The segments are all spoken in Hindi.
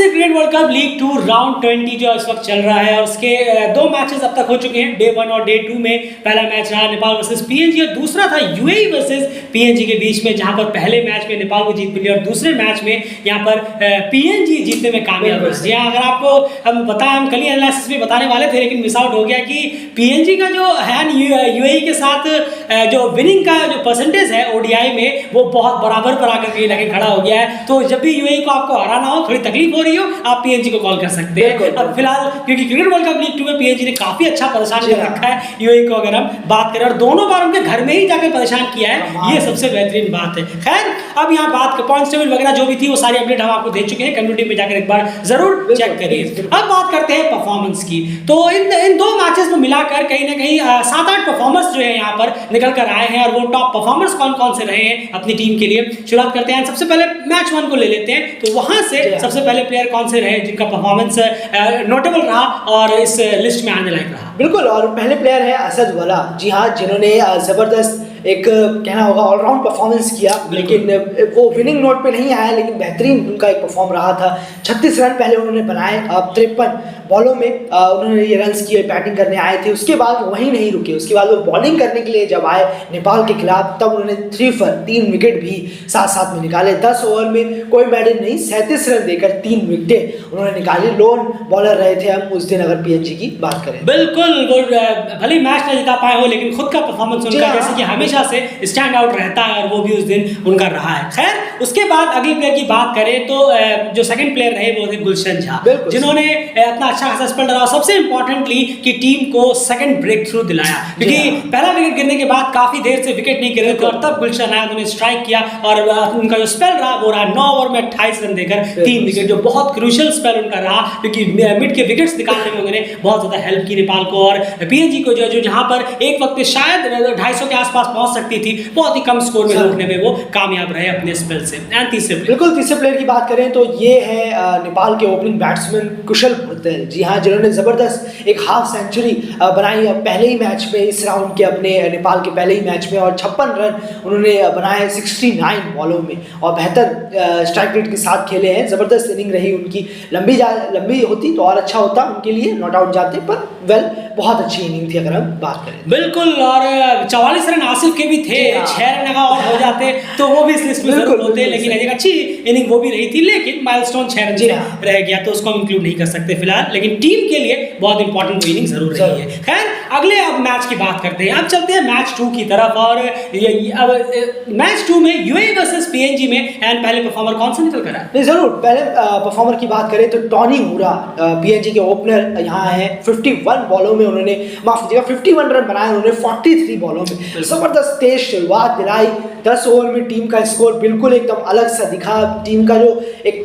Cricket world cup league 2 round 20 जो इस वक्त चल रहा है और उसके दो मैचेस अब तक हो चुके हैं। डे 1 और डे 2 में पहला मैच रहा नेपाल वर्सेस पीएनजी और दूसरा था यूएई वर्सेस पीएनजी के बीच में, जहां पर पहले मैच में नेपाल को जीत मिली और दूसरे मैच में यहां पर पीएनजी जीतने में कामयाब हुई। जी हां, अगर आपको हम बताएं, हम कल ही एनालिसिस में बताने वाले थे लेकिन मिस आउट हो गया कि पीएनजी का जो है यूएई के साथ जो विनिंग का जो परसेंटेज है ओडीआई में वो बहुत बराबर पर आकर के लगे खड़ा हो गया है। तो जब भी यूएई को आपको हराना हो, थोड़ी तकलीफ हो रही हो, आप पीएनजी को कॉल कर सकते हैं। अब फिलहाल क्योंकि क्रिकेट वर्ल्ड कप लीग 2 में पीएनजी ने काफी अच्छा परेशान कर रखा है यूएई को, अगर हम बात करें, और दोनों बार उनके घर में ही जाकर परेशान किया है, ये सबसे बेहतरीन बात है। खैर, अब यहाँ बात पॉइंट्स टेबल वगैरह जो भी थी वो सारी अपडेट हम आपको दे चुके हैं, कम्युनिटी में जाकर एक बार जरूर चेक करिए। अब बात करते हैं परफॉर्मेंस की। तो इन दो मैचेस में मिलाकर कहीं ना कहीं 7-8 परफॉर्मर्स जो है यहाँ पर निकल कर आए हैं और वो टॉप परफॉर्मर्स कौन कौन से रहे हैं अपनी टीम के लिए। शुरुआत करते हैं, सबसे पहले मैच 1 को ले लेते हैं। तो वहां से सबसे पहले प्लेयर कौन से रहे जिनका परफॉर्मेंस नोटेबल रहा और इस लिस्ट में आने लायक रहा? बिल्कुल, और पहले प्लेयर है असद वाला। जी हाँ, जिन्होंने जबरदस्त एक कहना होगा ऑलराउंड परफॉर्मेंस किया, लेकिन वो विनिंग नोट पे नहीं आया, लेकिन बेहतरीन उनका एक परफॉर्म रहा था। 36 रन पहले उन्होंने बनाए, 53 बॉलों में उन्होंने ये रन्स किए, बैटिंग करने आए थे। उसके बाद वहीं नहीं रुके, उसके बाद वो बॉलिंग करने के लिए जब आए नेपाल के खिलाफ, तब उन्होंने 3 विकेट भी साथ साथ में निकाले। 10 ओवर में कोई बैटिंग नहीं, 37 रन देकर 3 विकेटें उन्होंने निकाली। लोन बॉलर रहे थे हम उस दिन, अगर पीएनजी की बात करें। बिल्कुल, वो भले मैच नहीं जिता पाए हो लेकिन खुद का परफॉर्मेंस उनका जैसे कि हमेशा से स्टैंड आउट रहता है और वो भी उस दिन उनका रहा है। खैर, उसके बाद अगले प्लेयर की बात करें तो जो सेकंड प्लेयर रहे वो थे गुलशन झा, जिन्होंने अपना अच्छा खासा स्पेल डाला और सबसे इंपॉर्टेंटली कि टीम को सेकंड ब्रेक थ्रू दिलाया, क्योंकि पहला विकेट गिरने के बाद काफी देर से विकेट नहीं गिरे थे और तब गुलशन आया, उन्होंने स्ट्राइक किया और उनका जो स्पेल रहा वो रहा 9 ओवर में 28 रन देकर 3 विकेट, जो बहुत क्रूशियल स्पेल उनका रहा, क्योंकि मिड के विकेट्स निकालने में उन्होंने बहुत ज्यादा हेल्प की नेपाल को। और पीएनजी को जो जहां पर एक वक्त शायद 250 के आसपास पहुंच सकती थी, बहुत ही कम स्कोर में रोकने में वो कामयाब रहे अपने स्पेल से। तीसरे प्लेयर की बात करें तो ये है नेपाल के ओपनिंग बैट्समैन कुशल भुत्तेल। जी हाँ, जिन्होंने जबरदस्त एक हाफ सेंचुरी बनाई पहले ही मैच में, इस राउंड के अपने नेपाल के पहले ही मैच में, और 56 रन उन्होंने बनाए 69 बॉलों में और बेहतर स्ट्राइक रेट के साथ खेले हैं। जबरदस्त इनिंग रही उनकी, लंबी होती तो और अच्छा होता उनके लिए, नॉट आउट जाते, पर बहुत अच्छी इनिंग थी अगर हम बात करें। बिल्कुल, और 44 रन आसिफ के भी थे, 6 रन और हो जाते तो वो भी इस लिस्ट में जरूर होते, लेकिन एक अच्छी इनिंग वो भी रही थी, लेकिन माइलस्टोन 6 रन से रह गया तो उसको हम इंक्लूड नहीं कर सकते फिलहाल, लेकिन टीम के लिए बहुत इंपॉर्टेंट वो इनिंग जरूर रही है। खैर, अगले अब मैच की बात करते हैं। अब चलते हैं मैच 2 की तरफ, और अब मैच 2 में यूएई वर्सेस पीएनजी में एंड पहले परफॉर्मर कौन सा निकल कर आया? नहीं, जरूर पहले परफॉर्मर की बात करें तो टॉनी मूरा, पीएनजी के ओपनर यहाँ है। 51 बॉलों में उन्होंने, माफ कीजिएगा, 51 रन बनाए उन्होंने 43 बॉलों में। जबरदस्त तेज शुरुआत दिलाई। 10 ओवर में टीम का स्कोर बिल्कुल एकदम अलग सा दिखा, टीम का जो एक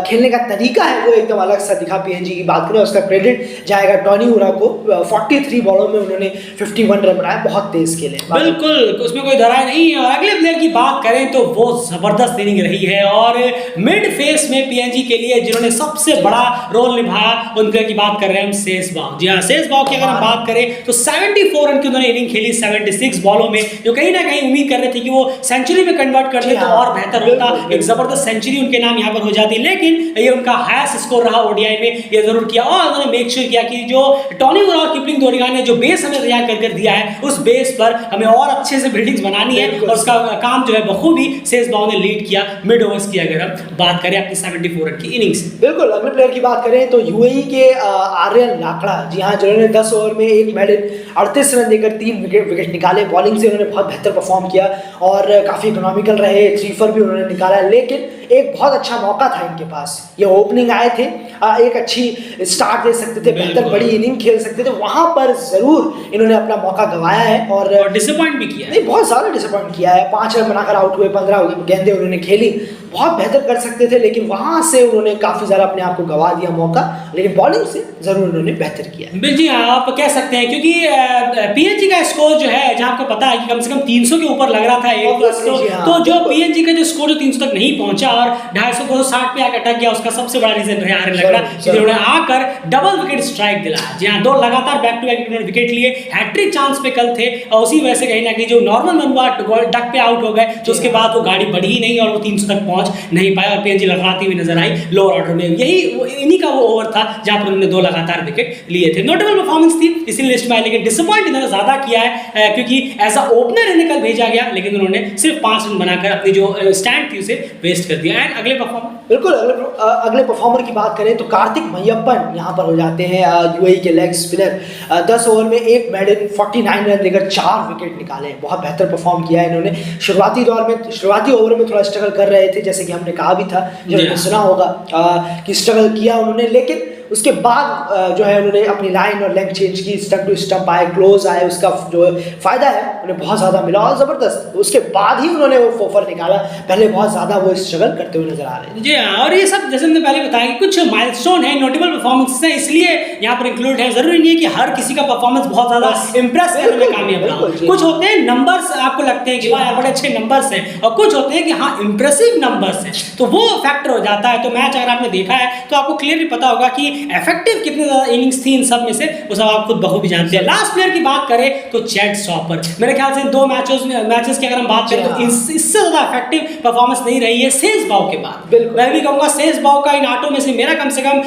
खेलने का तरीका है वो एकदम अलग सा दिखा। पीएनजी की बात करें, उसका क्रेडिट जाएगा टॉनी मूरा को। 43 बॉलों में उन्होंने 51 रन बनाए, बहुत तेज खेले, बिल्कुल, उसमें कोई दरार नहीं है। और अगले प्लेयर की बात करें तो वो जबरदस्त इनिंग रही है और मिड फेस में पीएनजी के लिए जिन्होंने सबसे बड़ा रोल निभाया, उन प्लेयर की बात कर रहे हैं हम, सेजबाव। जी हाँ, सेजबाव की अगर हम बात करें तो 74 रन की उन्होंने इनिंग खेली 76 बॉलों में, जो कहीं ना कहीं उम्मीद कर रहे थे कि वो सेंचुरी में कन्वर्ट करते तो और बेहतर होता, एक जबरदस्त सेंचुरी उनके नाम यहाँ पर हो जाती, लेकिन ये उनका हाईएस्ट स्कोर रहा ओडीआई में, ये जरूर किया। और उन्होंने मेक श्योर किया कि जो टॉनी मूरा और किपलिंग डोरिगा ने जो बेस हमें तैयार कर दिया है, उस बेस पर हमें और अच्छे से बिल्डिंग्स बनानी है, और उसका काम जो है बखूबी सेजबाव ने लीड किया मिड ओवर्स की अगर हम बात करें अपनी 74 रन की इनिंग्स। बिल्कुल, अगले प्लेयर की बात करें तो यूएई के आर्यन लाकड़ा। जी हाँ, जिन्होंने 10 ओवर में 1 मेडल 38 रन देकर 3 विकेट निकाले। बॉलिंग से उन्होंने बहुत बेहतर परफॉर्म किया और काफ़ी इकोनॉमिकल रहे, 3 फॉर भी उन्होंने निकाला, लेकिन एक बहुत अच्छा मौका था इनके पास। ये ओपनिंग आए थे, एक अच्छी स्टार्ट दे सकते थे, बेहतर बड़ी इनिंग खेल सकते थे, वहां पर जरूर इन्होंने अपना मौका गंवाया है और डिसअपॉइंट भी किया है। नहीं, बहुत ज़्यादा डिसअपॉइंट किया है। 5 रन बनाकर आउट हुए, 15 गेंदें उन्होंने खेली, बहुत बेहतर कर सकते थे, लेकिन वहां से उन्होंने काफ़ी ज़्यादा अपने आप को गंवा दिया मौका, लेकिन बॉलिंग से जरूर उन्होंने बेहतर किया। जी हाँ, आप कह सकते हैं, क्योंकि पीएनजी का स्कोर जो है, जहां आपको पता है कि कम से कम 300 के ऊपर लग रहा था एक वक्त, तो जो पीएनजी का जो स्कोर जो 300 तक नहीं पहुंचा और 250-260 पे आकर अटक गया, उसका सबसे बड़ा रीजन रहा आर्यन लाकड़ा, जिन्होंने आकर डबल विकेट स्ट्राइक दिलाया। जी हाँ, 2 लगातार बैक टू बैक उन्होंने विकेट लिए, हैट्रिक चांस पे कल थे, और उसी वजह से कहीं ना कहीं जो नॉर्मल रन हुआ डक पे आउट हो गए, तो उसके बाद वो गाड़ी बढ़ी ही नहीं और वो 300 तक पहुंच नहीं पाया और पीएनजी लड़खड़ाती हुई नजर आई लोअर ऑर्डर में। इन्हीं का वो ओवर था जहां पर उन्होंने 2 लगातार विकेट लिए थे। नोटेबल परफॉर्मेंस थी इसी लिस्ट में, लेकिन डिसअपॉइंट इन्होंने ज्यादा किया है क्योंकि एज अ ओपनर इन्हें कल भेजा गया, लेकिन उन्होंने सिर्फ 5 रन बनाकर अपनी जो स्टैंड थी उसे वेस्ट कर दिया। एंड अगले परफॉर्मर, बिल्कुल अगले परफॉर्मर की बात करें तो कार्तिक मय्यप्पन यहाँ पर हो जाते हैं यूएई के लेग स्पिनर। 10 ओवर में 1 मेडन 49 रन देकर 4 विकेट निकाले। बहुत बेहतर परफॉर्म किया है इन्होंने। शुरुआती ओवर में थोड़ा स्ट्रगल कर रहे थे, जैसे कि हमने कहा भी था, जिन्होंने सुना होगा कि स्ट्रगल किया उन्होंने, लेकिन उसके बाद जो है उन्होंने अपनी लाइन और लेग चेंज की, स्टंप टू स्टंप आए, क्लोज आए, उसका जो फायदा है उन्हें बहुत ज़्यादा मिला और ज़बरदस्त उसके बाद ही उन्होंने वो फोफर निकाला। पहले बहुत ज़्यादा वो स्ट्रगल करते हुए नजर आ रहे हैं। जी हाँ, और ये सब जैसे हमने पहले बताया कि कुछ माइलस्टोन है, नोटेबल परफॉर्मेंस है, इसलिए यहाँ पर इंक्लूड है। जरूरी नहीं है कि हर किसी का परफॉर्मेंस बहुत ज़्यादा इंप्रेस करने में कामयाब रहा हो। कुछ होते हैं नंबर्स आपको लगते हैं कि वाह बड़े अच्छे नंबर्स हैं, और कुछ होते हैं कि हाँ इंप्रेसिव नंबर्स हैं, तो वो फैक्टर हो जाता है। तो मैच अगर आपने देखा है तो आपको क्लियरली पता होगा कि इफेक्टिव कितनी ज़्यादा इनिंग्स थी इन सब में से, वो सब आप खुद बखूबी जानते हैं। लास्ट प्लेयर की बात करें तो चैट स्टॉपर, मेरे ख्याल से इन 2 मैचेस की अगर हम बात करें तो इससे ज़्यादा इफेक्टिव परफॉर्मेंस नहीं रही है सेज बाव के बाद। मैं भी कहूँगा सेज बाव का इन आटों में से मेरा कम से कम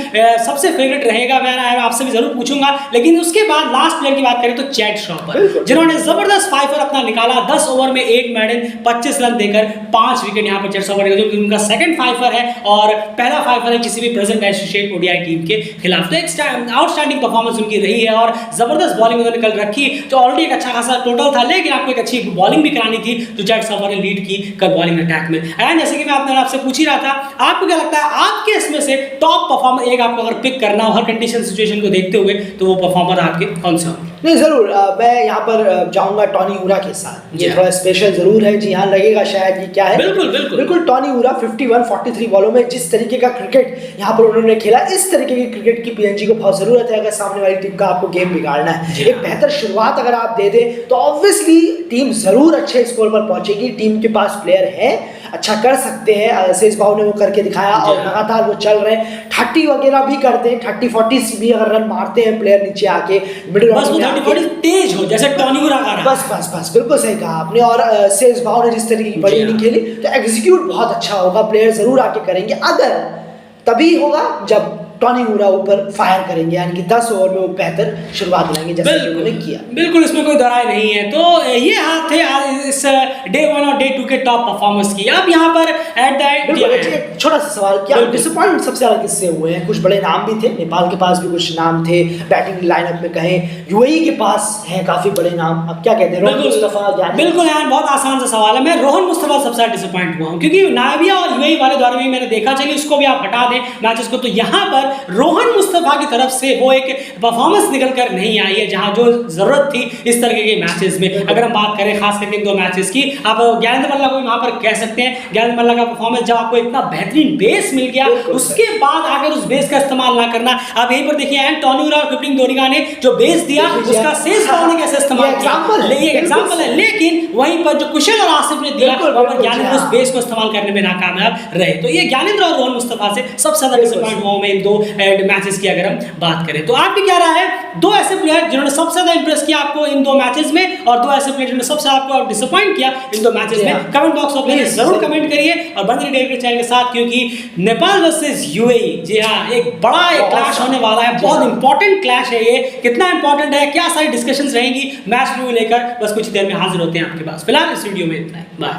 सबसे फेवरेट रहेगा। मैं आपसे भी जरूर पूछूंगा, लेकिन उसके बाद लास्ट प्लेयर की बात करें तो चैट स्टॉपर, जिन्होंने जबरदस्त फाइफर अपना निकाला। 10 ओवर में 1 मेडन 25 रन देकर 5 विकेट यहाँ पर चैट स्टॉपर ने, जो उनका सेकंड फाइफर है और पहला फाइफर है किसी भी प्रेजेंट एसोसिएट ओडीआई टीम के खिलाफ। तो एक आउटस्टैंडिंग परफॉर्मेंस उनकी रही है और जबरदस्त बॉलिंग उन्होंने कल रखी, जो ऑलरेडी एक अच्छा खासा टोटल था, लेकिन आपको एक अच्छी बॉलिंग भी करानी थी, तो चैट स्टॉपर ने लीड की कल बॉलिंग अटैक में। एंड जैसे कि मैं आपसे पूछ ही रहा था, आपको क्या लगता है आपके इसमें से टॉप परफॉर्मर एक आपको अगर पिक करना हो हर कंडीशन सिचुएशन को देखते हुए, तो वो परफॉर्मर आपके कौन से होंगे? नहीं ज़रूर, मैं यहाँ पर जाऊँगा टॉनी ऊरा के साथ। ये थोड़ा स्पेशल ज़रूर है। जी हाँ, लगेगा शायद कि क्या है। बिल्कुल टॉनी ऊरा 51-43 बॉलों में जिस तरीके का क्रिकेट यहाँ पर उन्होंने खेला, इस तरीके की क्रिकेट की पीएनजी को बहुत ज़रूरत है अगर सामने वाली टीम का आपको गेम बिगाड़ना है। एक बेहतर शुरुआत अगर आप दे दें तो ऑब्वियसली टीम ज़रूर अच्छे स्कोर पर पहुंचेगी। टीम के पास प्लेयर है, अच्छा कर सकते हैं। सेज बाव ने वो करके दिखाया और लगातार वो चल रहे हैं। 30 वगैरह भी करते हैं, 30-40 भी अगर रन मारते हैं प्लेयर नीचे आके मिडिल ऑर्डर में, बड़ी तेज हो जैसे टॉनी ऊरा का रहा। बस बिल्कुल सही कहा आपने। और सेज बाव ने जिस तरीके की बड़ी इनिंग खेली, तो एग्जीक्यूट बहुत अच्छा होगा, प्लेयर जरूर आके करेंगे। अगर तभी होगा जब टॉनी ऊरा ऊपर फायर करेंगे, यानी कि 10 ओवर में वो बेहतर शुरुआत दिलाएंगे जैसे कि उन्होंने किया। बिल्कुल, इसमें कोई दरार नहीं है। तो ये हाथ थे इस डे 1 और डे 2 के टॉप परफॉर्मेंस की। अब यहाँ पर एट द एंड एक छोटा सा सवाल, क्या डिसअपॉइंट सबसे ज्यादा किससे हुए हैं? कुछ बड़े नाम भी थे, नेपाल के पास भी कुछ नाम थे बैटिंग लाइनअप में, कहें यूएई के पास है काफी बड़े नाम। अब क्या कहते हैं, रोहन मुस्तफा? बिल्कुल यार, बहुत आसान सा सवाल है। मैं रोहन मुस्तफा सबसे ज्यादा डिसअपॉइंट हुआ हूँ, क्योंकि नाविया और यूएई वाले दौर में मैंने देखा, चलिए उसको भी आप हटा दें मैचेस को, तो यहाँ पर रोहन मुस्तफा की तरफ से वो एक परफॉर्मेंस निकल कर नहीं आई है जहां जो जरूरत थी इस तरह के मैचेस में। अगर हम बात करें खास करके इन 2 मैचेस की, आप ज्ञानेंद्र मल्ला को वहां पर कह सकते हैं। ज्ञानेंद्र मल्ला का परफॉर्मेंस जब आपको इतना बेहतरीन बेस मिल गया, उसके बाद आकर उस बेस का इस्तेमाल ना करना। आप यहीं पर देखिए एंड टॉनी ऊरा और क्रिपिंग डोरिगा ने जो बेस दिया उसका सेज बाव ने कैसे इस्तेमाल किया, ये एग्जांपल है। लेकिन वहीं पर जो कुशल और आसिफ ने दिया, वहां पर ज्ञानेंद्र उस बेस को इस्तेमाल करने में नाकामयाब रहे। तो ये ज्ञानेंद्र और रोहन मुस्तफा से सबसे ज्यादा डिसअपॉइंट हुआ मैं इन 2 मैचेस की अगर हम बात करें। तो आपकी क्या राय है? 2 ऐसे प्लेयर जिन्होंने सबसे ज्यादा इंप्रेस किया आपको इन 2 मैचेस में, और 2 ऐसे प्लेयर जिन्होंने सबसे आपको डिसअपॉइंट किया इन 2 मैचेस में। कमेंट बॉक्स में जरूर कमेंट करिए और बने रहिए डेली चैनल के साथ, क्योंकि नेपाल वर्सेस यूएई, जी हाँ, एक बड़ा क्लैश होने वाला है। बहुत इंपॉर्टेंट क्लैश है ये। कितना इंपॉर्टेंट है, क्या सारी डिस्कशंस रहेंगी मैच रिव्यू लेकर, बस कुछ देर में हाजिर होते हैं आपके पास। फिलहाल इस वीडियो में इतना ही, बाय।